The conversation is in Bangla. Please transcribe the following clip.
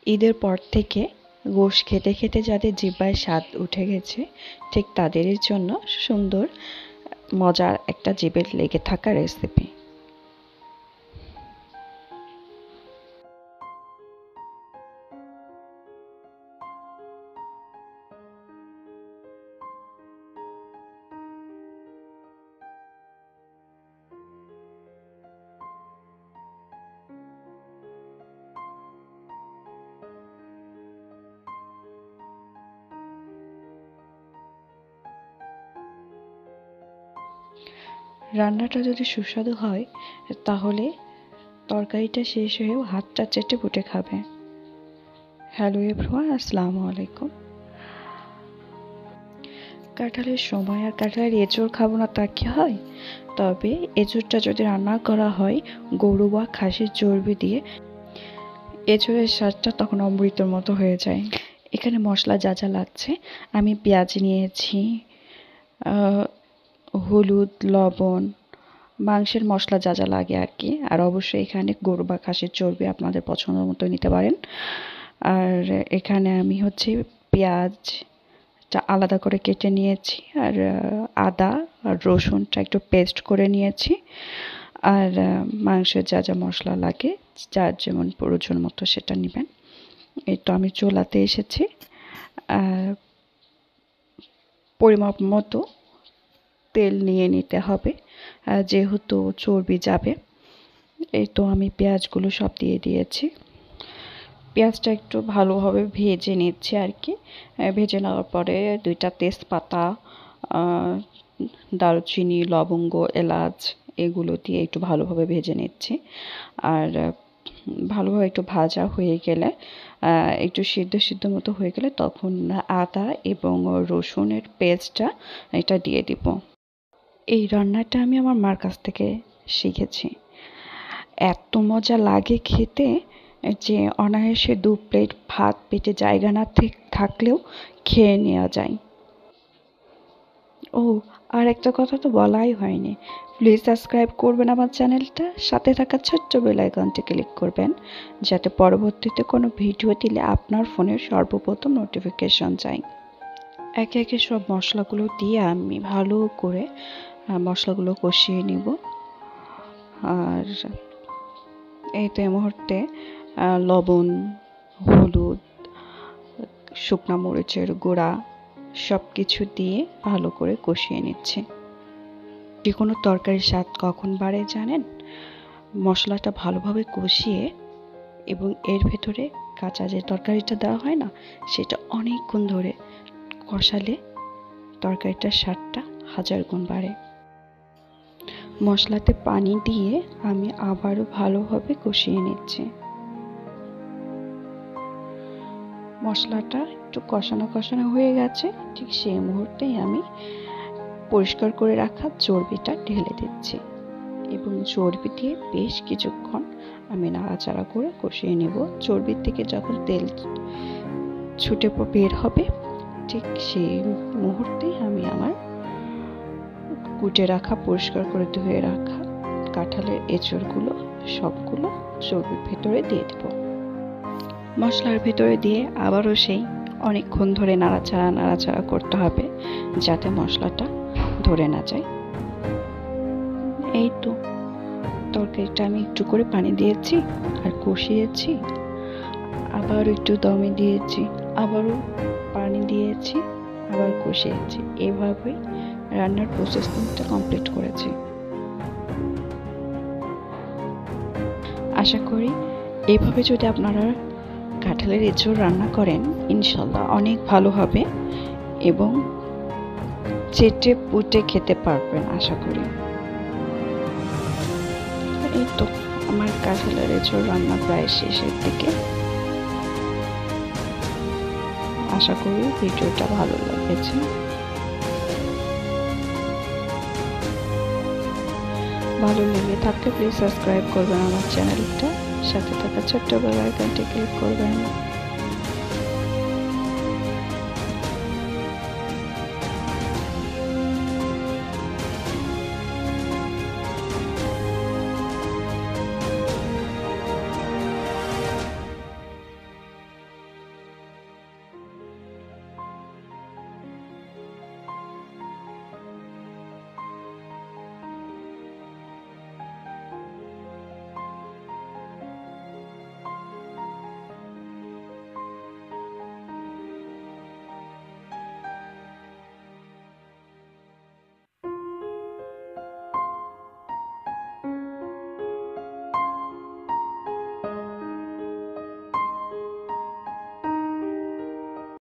ঈদের পর থেকে গোশ খেতে খেতে যাদের জিহ্বায় স্বাদ উঠে গেছে, ঠিক তাদেরই জন্য সুন্দর মজার একটা জিভে লেগে থাকা রেসিপি। রান্নাটা যদি সুস্বাদু হয় তাহলে তরকারিটা শেষ হয়েও হাতটা চেটে পুটে খাবে। হ্যালো এভরিওয়ান, আসসালামু আলাইকুম। কাঁঠালের সময় আর কাঁঠালের এঁচড় খাবো না তা কি হয়? তবে এঁচড়টা যদি রান্না করা হয় গরু বা খাসির চর্বি দিয়ে, এঁচড়ের স্বাদটা তখন অমৃতর মতো হয়ে যায়। এখানে মশলা যা যা লাগছে, আমি পেঁয়াজ নিয়েছি, হলুদ, লবণ, মাংসের মশলা যা যা লাগে আর কি। আর অবশ্যই এখানে গরু বা খাসির চর্বি আপনাদের পছন্দ মতো নিতে পারেন। আর এখানে আমি পেঁয়াজটা আলাদা করে কেটে নিয়েছি, আর আদা আর রসুনটা একটু পেস্ট করে নিয়েছি। আর মাংসের যা যা মশলা লাগে যার যেমন প্রয়োজন মতো সেটা নেবেন। এই তো আমি চুলাতে এসেছি। পরিমাপ মতো তেল নিয়ে নিতে হবে যেহেতু চর্বি যাবে। এই তো আমি পেঁয়াজগুলো সব দিয়ে দিয়েছি। পেঁয়াজটা একটু ভালোভাবে ভেজে নিচ্ছি আর কি। ভেজে নেওয়ার পরে 2টা তেজপাতা, দারুচিনি, লবঙ্গ, এলাচ এগুলো দিয়ে একটু ভালোভাবে ভেজে নিচ্ছি। আর ভালোভাবে একটু ভাজা হয়ে গেলে, একটু সিদ্ধ মতো হয়ে গেলে তখন আদা এবং রসুনের পেস্টটা এটা দিয়ে দিব। এই রান্নাটা আমি আমার মার কাছ থেকে শিখেছি। এত মজা লাগে খেতে যে অনায়াসে 2 প্লেট ভাত পেটে জায়গা না থাকলেও খেয়ে নেওয়া যায়। ও, আর একটা কথা তো বলাই হয়নি, প্লিজ সাবস্ক্রাইব করবেন আমার চ্যানেলটা, সাথে থাকা ছোট্ট বেল আইকনটি ক্লিক করবেন যাতে পরবর্তীতে কোনো ভিডিও দিলে আপনার ফোনে সর্বপ্রথম নোটিফিকেশন যায়। একে একে সব মশলাগুলো দিয়ে আমি ভালো করে মশলাগুলো কষিয়ে নিব। আর এই তো এই মুহূর্তে লবণ, হলুদ, শুকনো মরিচের গুঁড়া সব কিছু দিয়ে ভালো করে কষিয়ে নিচ্ছি। যে কোনো তরকারির স্বাদ কখন বাড়ে জানেন? মশলাটা ভালোভাবে কষিয়ে এবং এর ভেতরে কাঁচা যে তরকারিটা দেওয়া হয় না, সেটা অনেকক্ষণ ধরে কষালে তরকারিটার স্বাদটা 1000 গুণ বাড়ে। মশলাতে পানি দিয়ে আমি আবারও ভালোভাবে কষিয়ে নিচ্ছি। মশলাটা একটু কষানো হয়ে গেছে, ঠিক সেই মুহূর্তেই আমি পরিষ্কার করে রাখা চর্বিটা ঢেলে দিচ্ছি এবং চর্বি দিয়ে বেশ কিছুক্ষণ আমি নাড়াচাড়া করে কষিয়ে নেব। চর্বির থেকে যখন তেল ছুটে বের হবে ঠিক সেই মুহূর্তেই আমি আমার কুটে রাখা, পরিষ্কার করে ধুয়ে রাখা কাঁঠালের এঁচড়গুলো সবগুলো চর্বির ভেতরে দিয়ে দেব। মশলার ভেতরে দিয়ে আবারও সেই অনেকক্ষণ ধরে নাড়াচাড়া করতে হবে যাতে মশলাটা ধরে না যায়। এই তো তরকারিটা আমি একটু করে পানি দিয়েছি আর কষিয়েছি, আবার একটু দমে দিয়েছি, আবারও পানি দিয়েছি, আবার কষিয়েছি। এভাবেই রান্নার প্রসেসিংটা কমপ্লিট করেছি। আশা করি এইভাবে যদি আপনারা কাঁঠালের এঁচড় রান্না করেন ইনশাল্লাহ অনেক ভালো হবে এবং চেটে পুটে খেতে পারবেন আশা করি। এই তো আমার কাঁঠালের এঁচড় রান্না প্রায় শেষের দিকে। আশা করি ভিডিওটা ভালো লেগেছে। ভালো লেগে থাকলে প্লিজ সাবস্ক্রাইব করবেন আমার চ্যানেলটা, সাথে থাকা ছোট্ট বেল আইকনটি ক্লিক করবেন।